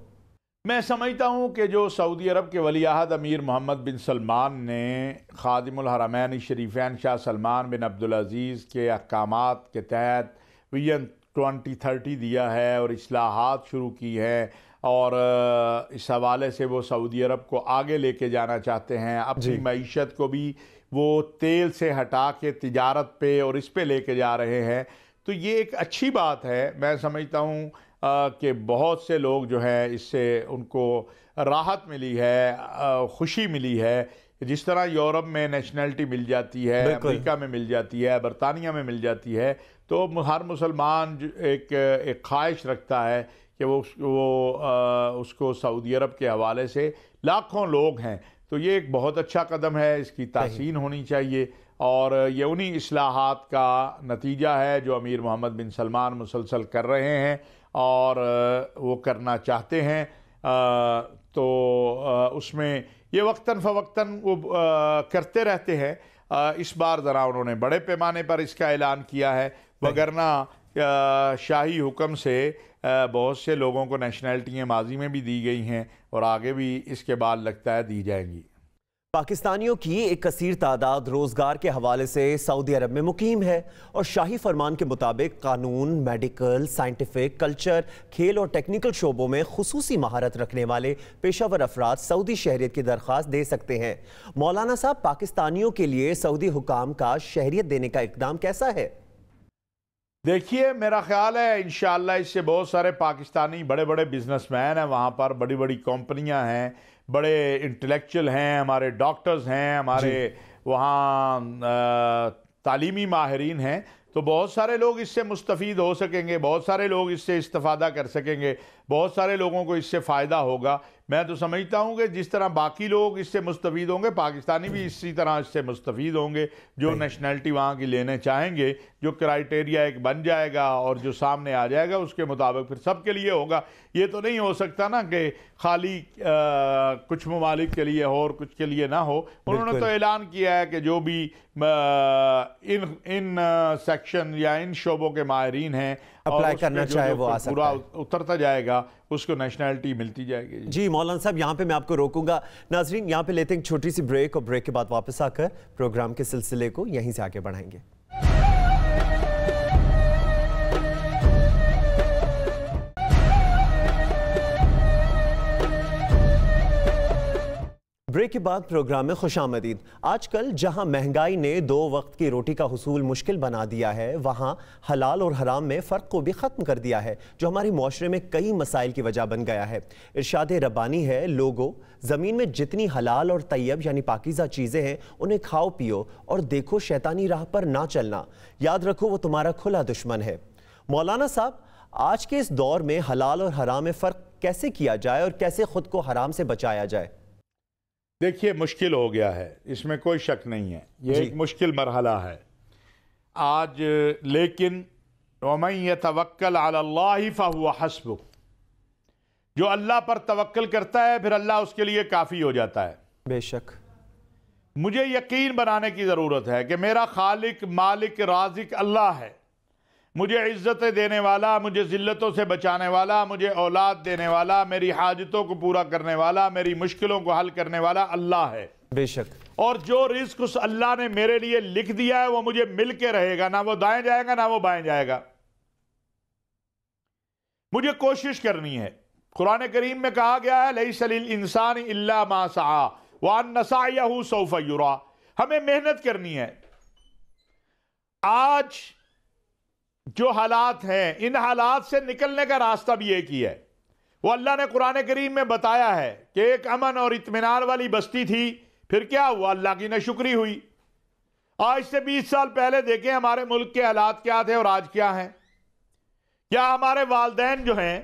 میں سمجھتا ہوں کہ جو سعودی عرب کے ولی عہد امیر محمد بن سلمان نے خادم الحرمین شریفین شاہ سلمان بن عبدالعزیز کے احکامات کے تحت ویژن 2030 دیا ہے اور اصلاحات شروع کی ہے, اور اس حوالے سے وہ سعودی عرب کو آگے لے کے جانا چاہتے ہیں. اپنی معیشت کو بھی وہ تیل سے ہٹا کے تجارت پہ اور اس پہ لے کے جا رہے ہیں. تو یہ ایک اچھی بات ہے. میں سمجھتا ہوں کہ بہت سے لوگ جو ہیں اس سے ان کو راحت ملی ہے, خوشی ملی ہے. جس طرح یورپ میں نیشنلٹی مل جاتی ہے, امریکہ میں مل جاتی ہے, برطانیہ میں مل جاتی ہے, تو ہر مسلمان ایک خواہش رکھتا ہے کہ وہ اس کو سعودی عرب کے حوالے سے لاکھوں لوگ ہیں. تو یہ ایک بہت اچھا قدم ہے, اس کی تحسین ہونی چاہیے, اور یہ انہی اصلاحات کا نتیجہ ہے جو امیر محمد بن سلمان مسلسل کر رہے ہیں اور وہ کرنا چاہتے ہیں. تو اس میں یہ وقتاً فوقتاً وہ کرتے رہتے ہیں. اس بار ذرا انہوں نے بڑے پیمانے پر اس کا اعلان کیا ہے, وگرنہ شاہی حکم سے بہت سے لوگوں کو نیشنلٹیاں ماضی میں بھی دی گئی ہیں اور آگے بھی اس کے بعد لگتا ہے دی جائیں گی. پاکستانیوں کی ایک کثیر تعداد روزگار کے حوالے سے سعودی عرب میں مقیم ہے اور شاہی فرمان کے مطابق قانون، میڈیکل، سائنٹیفک، کلچر، کھیل اور ٹیکنیکل شعبوں میں خصوصی مہارت رکھنے والے پیشہ ور افراد سعودی شہریت کی درخواست دے سکتے ہیں. مولانا صاحب, پاکستانیوں کے لیے سعودی حکام کا شہریت دینے کا اقدام کیسا ہے؟ دیکھیے, میرا خیال ہے انشاءاللہ اس سے بہت سارے پاکستانی بڑے بڑے بزنس مین ہیں, وہاں پر بڑی بڑی کمپنیاں ہیں, بڑے انٹلیکچول ہیں, ہمارے ڈاکٹرز ہیں, ہمارے وہاں تعلیمی ماہرین ہیں. تو بہت سارے لوگ اس سے مستفید ہو سکیں گے, بہت سارے لوگ اس سے استفادہ کر سکیں گے, بہت سارے لوگوں کو اس سے فائدہ ہوگا. میں تو سمجھتا ہوں کہ جس طرح باقی لوگ اس سے مستفید ہوں گے, پاکستانی بھی اسی طرح اس سے مستفید ہوں گے. جو نیشنلٹی وہاں کی لینے چاہیں گے, جو کرائیٹیریا ایک بن جائے گا اور جو سامنے آ جائے گا اس کے مطابق پھر سب کے لیے ہوگا. یہ تو نہیں ہو سکتا نا کہ خالی کچھ ممالک کے لیے ہو اور کچھ کے لیے نہ ہو. انہوں نے تو اعلان کیا ہے کہ جو بھی ان سیکشن یا ان شعبوں کے ماہرین ہیں اپلائی کرنا چاہے وہ آ سکتا پورا ہے, اترتا جائے گا, اس کو نیشنلٹی ملتی جائے گی. جی مولانا صاحب, یہاں پہ میں آپ کو روکوں گا. ناظرین, یہاں پہ لیتے ہیں چھوٹی سی بریک, اور بریک کے بعد واپس آ کر پروگرام کے سلسلے کو یہیں سے آگے بڑھائیں گے. بریک کے بعد پروگرام میں خوش آمدید۔ آج کل جہاں مہنگائی نے 2 وقت کی روٹی کا حصول مشکل بنا دیا ہے، وہاں حلال اور حرام میں فرق کو بھی ختم کر دیا ہے، جو ہمارے معاشرے میں کئی مسائل کی وجہ بن گیا ہے۔ ارشاد ربانی ہے، لوگوں زمین میں جتنی حلال اور طیب یعنی پاکیزہ چیزیں ہیں انہیں کھاؤ پیو اور دیکھو شیطانی راہ پر نہ چلنا، یاد رکھو وہ تمہارا کھلا دشمن ہے۔ مولانا صاحب، آج کے اس دور میں حلال اور حرام میں فرق کیسے کیا جائے اور کیسے خود کو حرام سے بچایا جائے؟ دیکھیے، مشکل ہو گیا ہے، اس میں کوئی شک نہیں ہے، یہ ایک مشکل مرحلہ ہے آج، لیکن وَمَن يَتَوَكَّلْ عَلَى اللَّهِ فَهُوَ حَسْبُهُ، جو اللہ پر توکل کرتا ہے پھر اللہ اس کے لیے کافی ہو جاتا ہے۔ بے شک مجھے یقین بنانے کی ضرورت ہے کہ میرا خالق، مالک، رازق اللہ ہے، مجھے عزتیں دینے والا، مجھے ذلتوں سے بچانے والا، مجھے اولاد دینے والا، میری حاجتوں کو پورا کرنے والا، میری مشکلوں کو حل کرنے والا اللہ ہے۔ بے شک۔ اور جو رزق اس اللہ نے میرے لیے لکھ دیا ہے وہ مجھے مل کے رہے گا، نہ وہ دائیں جائے گا نہ وہ بائیں جائے گا۔ مجھے کوشش کرنی ہے۔ قرآن کریم میں کہا گیا ہے لَيْسَ لِلْإِنسَانِ إِلَّا مَا سَعَى وَأَنَّ سَعْيَهُ سَوْفَ يُرَى، ہمیں محنت کرنی ہے۔ آج جو حالات ہیں، ان حالات سے نکلنے کا راستہ بھی ایک ہی ہے۔ وہ اللہ نے قرآن کریم میں بتایا ہے کہ ایک امن اور اطمینان والی بستی تھی، پھر کیا ہوا؟ اللہ کی ناشکری ہوئی۔ آج سے 20 سال پہلے دیکھیں ہمارے ملک کے حالات کیا تھے اور آج کیا ہیں۔ کیا ہمارے والدین جو ہیں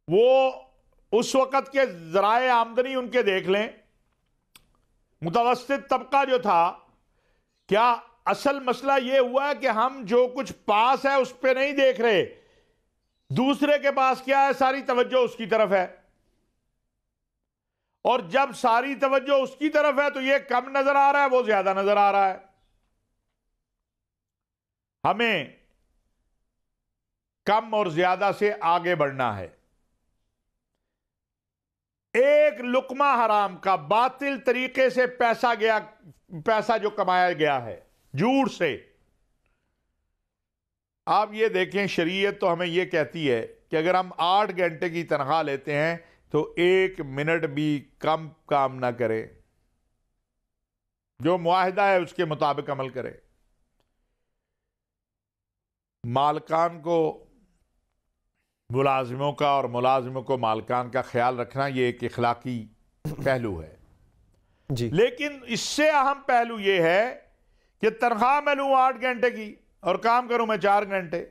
وہ اس وقت کے ذرائع آمدنی ان کے دیکھ لیں، متوسط طبقہ جو تھا، کیا اصل مسئلہ یہ ہوا ہے کہ ہم جو کچھ پاس ہے اس پہ نہیں دیکھ رہے، دوسرے کے پاس کیا ہے ساری توجہ اس کی طرف ہے، اور جب ساری توجہ اس کی طرف ہے تو یہ کم نظر آ رہا ہے، وہ زیادہ نظر آ رہا ہے۔ ہمیں کم اور زیادہ سے آگے بڑھنا ہے۔ ایک لقمہ حرام کا باطل طریقے سے پیسہ جو کمایا گیا ہے جھوٹ سے، آپ یہ دیکھیں شریعت تو ہمیں یہ کہتی ہے کہ اگر ہم 8 گھنٹے کی تنخواہ لیتے ہیں تو 1 منٹ بھی کم کام نہ کرے، جو معاہدہ ہے اس کے مطابق عمل کرے۔ مالکان کو ملازموں کا اور ملازموں کو مالکان کا خیال رکھنا، یہ ایک اخلاقی پہلو ہے جی۔ لیکن اس سے اہم پہلو یہ ہے کہ تنخواہ میں لوں 8 گھنٹے کی اور کام کروں میں 4 گھنٹے۔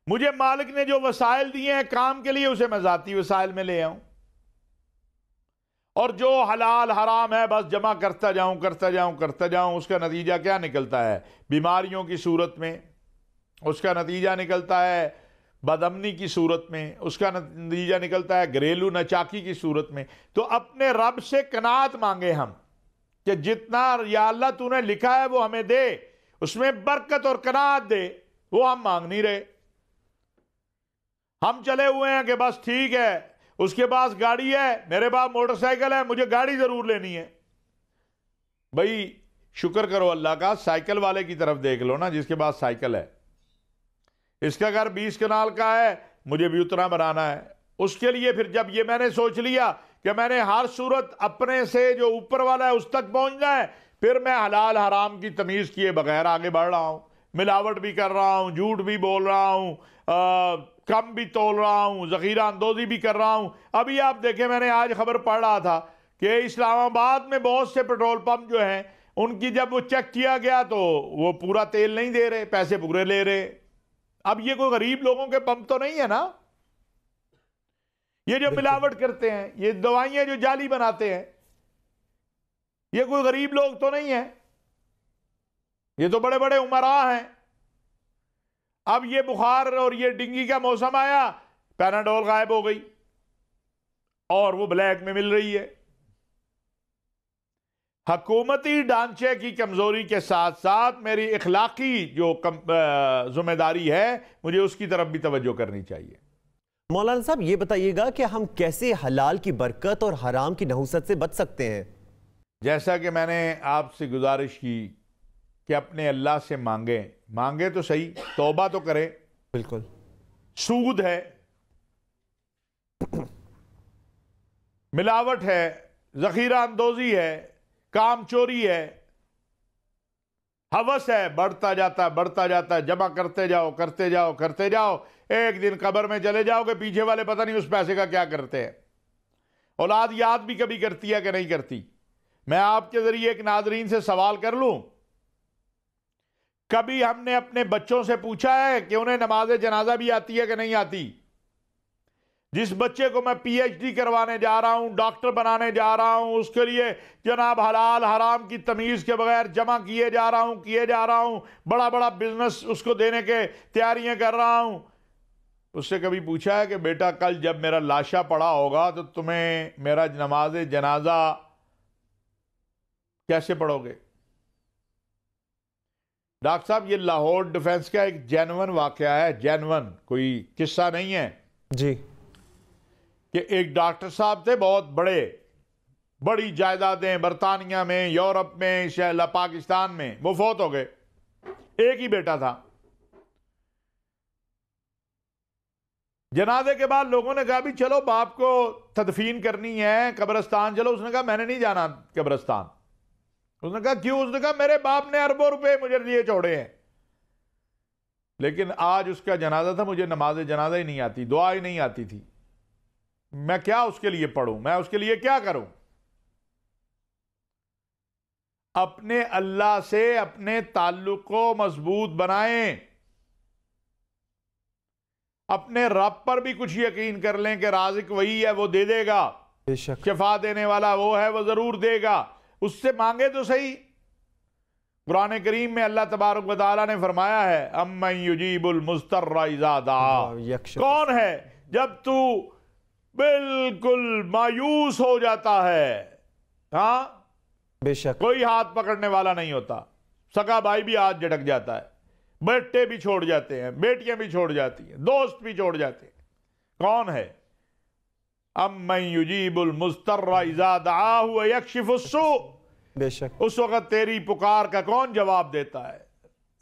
مجھے مالک نے جو وسائل دیے ہیں کام کے لیے اسے میں ذاتی وسائل میں لے آؤں، اور جو حلال حرام ہے بس جمع کرتا جاؤں، اس کا نتیجہ کیا نکلتا ہے؟ بیماریوں کی صورت میں اس کا نتیجہ نکلتا ہے، بدامنی کی صورت میں اس کا نتیجہ نکلتا ہے، گھریلو ناچاکی کی صورت میں۔ تو اپنے رب سے قناعت مانگے ہم کہ جتنا یا اللہ تو نے لکھا ہے وہ ہمیں دے، اس میں برکت اور قناعت دے، وہ ہم مانگ نہیں رہے۔ ہم چلے ہوئے ہیں کہ بس ٹھیک ہے، اس کے پاس گاڑی ہے، میرے پاس موٹر سائیکل ہے، مجھے گاڑی ضرور لینی ہے۔ بھائی شکر کرو اللہ کا، سائیکل والے کی طرف دیکھ لو نا جس کے پاس سائیکل ہے۔ اس کا گھر 20 کنال کا ہے، مجھے بھی اتنا بنانا ہے۔ اس کے لیے پھر جب یہ میں نے سوچ لیا کہ میں نے ہر صورت اپنے سے جو اوپر والا ہے اس تک پہنچنا ہے، پھر میں حلال حرام کی تمیز کیے بغیر آگے بڑھ رہا ہوں، ملاوٹ بھی کر رہا ہوں، جھوٹ بھی بول رہا ہوں، کم بھی تول رہا ہوں، ذخیرہ اندوزی بھی کر رہا ہوں۔ ابھی آپ دیکھیں میں نے آج خبر پڑھ رہا تھا کہ اسلام آباد میں بہت سے پیٹرول پمپ جو ہیں ان کی جب وہ چیک کیا گیا تو وہ پورا تیل نہیں دے رہے، پیسے پورے لے رہے۔ اب یہ کوئی غریب لوگوں کے پمپ تو نہیں ہے نا، یہ جو ملاوٹ کرتے ہیں، یہ دوائیاں جو جعلی بناتے ہیں، یہ کوئی غریب لوگ تو نہیں ہیں، یہ تو بڑے بڑے امراء ہیں۔ اب یہ بخار اور یہ ڈینگی کا موسم آیا، پیناڈول غائب ہو گئی اور وہ بلیک میں مل رہی ہے۔ حکومتی ڈھانچے کی کمزوری کے ساتھ ساتھ میری اخلاقی جو ذمہ داری ہے مجھے اس کی طرف بھی توجہ کرنی چاہیے۔ مولانا صاحب یہ بتائیے گا کہ ہم کیسے حلال کی برکت اور حرام کی نحوست سے بچ سکتے ہیں؟ جیسا کہ میں نے آپ سے گزارش کی کہ اپنے اللہ سے مانگیں تو صحیح، توبہ تو کریں۔ بالکل۔ سود ہے، ملاوٹ ہے، ذخیرہ اندوزی ہے، کام چوری ہے، ہوس ہے، بڑھتا جاتا ہے، جمع کرتے جاؤ، ایک دن قبر میں چلے جاؤ کہ پیچھے والے پتہ نہیں اس پیسے کا کیا کرتے ہیں۔ اولاد یاد بھی کبھی کرتی ہے کہ نہیں کرتی؟ میں آپ کے ذریعے ایک ناظرین سے سوال کر لوں، کبھی ہم نے اپنے بچوں سے پوچھا ہے کہ انہیں نماز جنازہ بھی آتی ہے کہ نہیں آتی؟ جس بچے کو میں پی ایچ ڈی کروانے جا رہا ہوں، ڈاکٹر بنانے جا رہا ہوں، اس کے لیے جناب حلال حرام کی تمیز کے بغیر جمع کیے جا رہا ہوں، بڑا بڑا بزنس اس کو دینے کے تیاریاں کر رہا ہوں، اس سے کبھی پوچھا ہے کہ بیٹا کل جب میرا لاشا پڑا ہوگا تو تمہیں میرا نماز جنازہ کیسے پڑھو گے؟ ڈاکٹر صاحب یہ لاہور ڈیفنس کا ایک جینون واقعہ ہے، جینون، کوئی قصہ نہیں ہے جی، کہ ایک ڈاکٹر صاحب تھے بہت بڑی جائیدادیں برطانیہ میں، یورپ میں، پاکستان میں، وہ فوت ہو گئے، ایک ہی بیٹا تھا۔ جنازے کے بعد لوگوں نے کہا بھی چلو باپ کو تدفین کرنی ہے، قبرستان چلو۔ اس نے کہا میں نے نہیں جانا قبرستان۔ اس نے کہا کیوں؟ اس نے کہا میرے باپ نے اربوں روپے مجھے لیے چھوڑے ہیں، لیکن آج اس کا جنازہ تھا، مجھے نماز جنازہ ہی نہیں آتی، دعا ہی نہیں آتی تھی، میں کیا اس کے لیے پڑھوں، میں اس کے لیے کیا کروں؟ اپنے اللہ سے اپنے تعلق کو مضبوط بنائیں، اپنے رب پر بھی کچھ یقین کر لیں کہ رازق وہی ہے، وہ دے دے گا، بے شک شفا دینے والا وہ ہے، وہ ضرور دے گا، اس سے مانگے تو صحیح۔ قرآن کریم میں اللہ تبارک و تعالیٰ نے فرمایا ہے امن یجیب المضطر اذا دعا، کون ہے جب تو بالکل مایوس ہو جاتا ہے، ہاں بے شک کوئی ہاتھ پکڑنے والا نہیں ہوتا، سگا بھائی بھی ہاتھ جھٹک جاتا ہے، بیٹے بھی چھوڑ جاتے ہیں، بیٹیاں بھی چھوڑ جاتی ہیں، دوست بھی چھوڑ جاتے ہیں، کون ہے؟ امن یجیب المضطر اذا دعاہ ویکشف السوء، بے شک اس وقت تیری پکار کا کون جواب دیتا ہے؟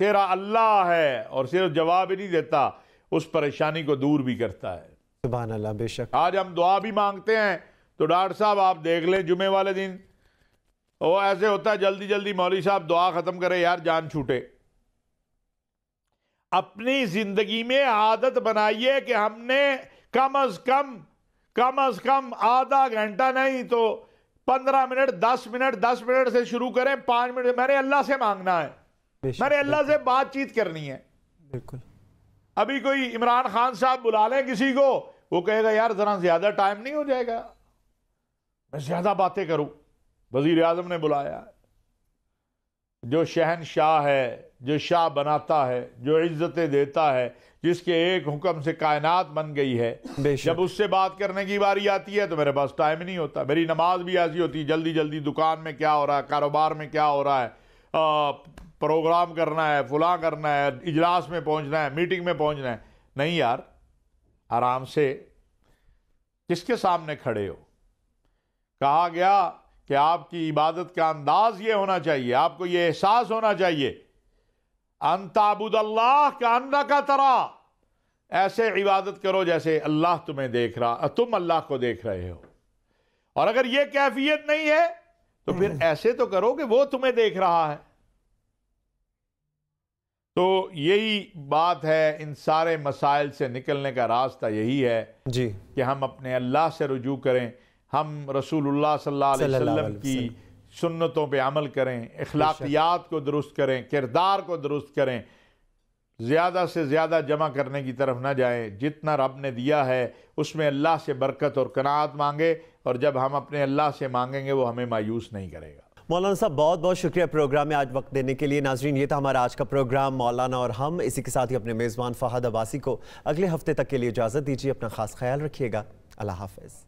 تیرا اللہ ہے، اور صرف جواب ہی نہیں دیتا، اس پریشانی کو دور بھی کرتا ہے۔ سبحان اللہ، بے شک۔ آج ہم دعا بھی مانگتے ہیں تو ڈاکٹر صاحب آپ دیکھ لیں جمعے والے دن وہ ایسے ہوتا ہے جلدی جلدی مولوی صاحب دعا ختم کرے یار جان چھوٹے۔ اپنی زندگی میں عادت بنائیے کہ ہم نے کم از کم آدھا گھنٹہ نہیں تو 15 منٹ 10 منٹ سے شروع کریں، 5 منٹ میں نے اللہ سے مانگنا ہے، میں نے اللہ سے بات چیت کرنی ہے۔ بالکل۔ ابھی کوئی عمران خان صاحب بلا لیں کسی کو، وہ کہے گا یار ذرا زیادہ ٹائم نہیں ہو جائے گا، میں زیادہ باتیں کروں، وزیر اعظم نے بلایا ہے۔ جو شہنشاہ ہے، جو شاہ بناتا ہے، جو عزتیں دیتا ہے، جس کے ایک حکم سے کائنات بن گئی ہے، جب اس سے بات کرنے کی باری آتی ہے تو میرے پاس ٹائم نہیں ہوتا۔ میری نماز بھی ایسی ہوتی ہے، جلدی جلدی دکان میں کیا ہو رہا ہے، کاروبار میں کیا ہو رہا ہے، پروگرام کرنا ہے، فلاں کرنا ہے، اجلاس میں پہنچنا ہے، میٹنگ میں پہنچنا ہے۔ نہیں یار، آرام سے، کس کے سامنے کھڑے ہو؟ کہا گیا کہ آپ کی عبادت کا انداز یہ ہونا چاہیے، آپ کو یہ احساس ہونا چاہیے ان تعبد اللہ کانک ترا، ایسے عبادت کرو جیسے اللہ تمہیں دیکھ رہا، تم اللہ کو دیکھ رہے ہو۔ اور اگر یہ کیفیت نہیں ہے تو پھر ایسے تو کرو کہ وہ تمہیں دیکھ رہا ہے۔ تو یہی بات ہے، ان سارے مسائل سے نکلنے کا راستہ یہی ہے جی کہ ہم اپنے اللہ سے رجوع کریں، ہم رسول اللہ صلی اللہ علیہ وسلم کی سنتوں پہ عمل کریں، اخلاقیات کو درست کریں، کردار کو درست کریں، زیادہ سے زیادہ جمع کرنے کی طرف نہ جائیں، جتنا رب نے دیا ہے اس میں اللہ سے برکت اور قناعت مانگے، اور جب ہم اپنے اللہ سے مانگیں گے وہ ہمیں مایوس نہیں کرے گا۔ مولانا صاحب بہت بہت شکریہ پروگرام میں آج وقت دینے کے لیے۔ ناظرین یہ تھا ہمارا آج کا پروگرام، مولانا اور ہم، اسی کے ساتھ ہی اپنے میزبان فہد عباسی کو اگلے ہفتے تک کے لیے اجازت دیجیے، اپنا خاص خیال رکھیے گا، اللہ حافظ۔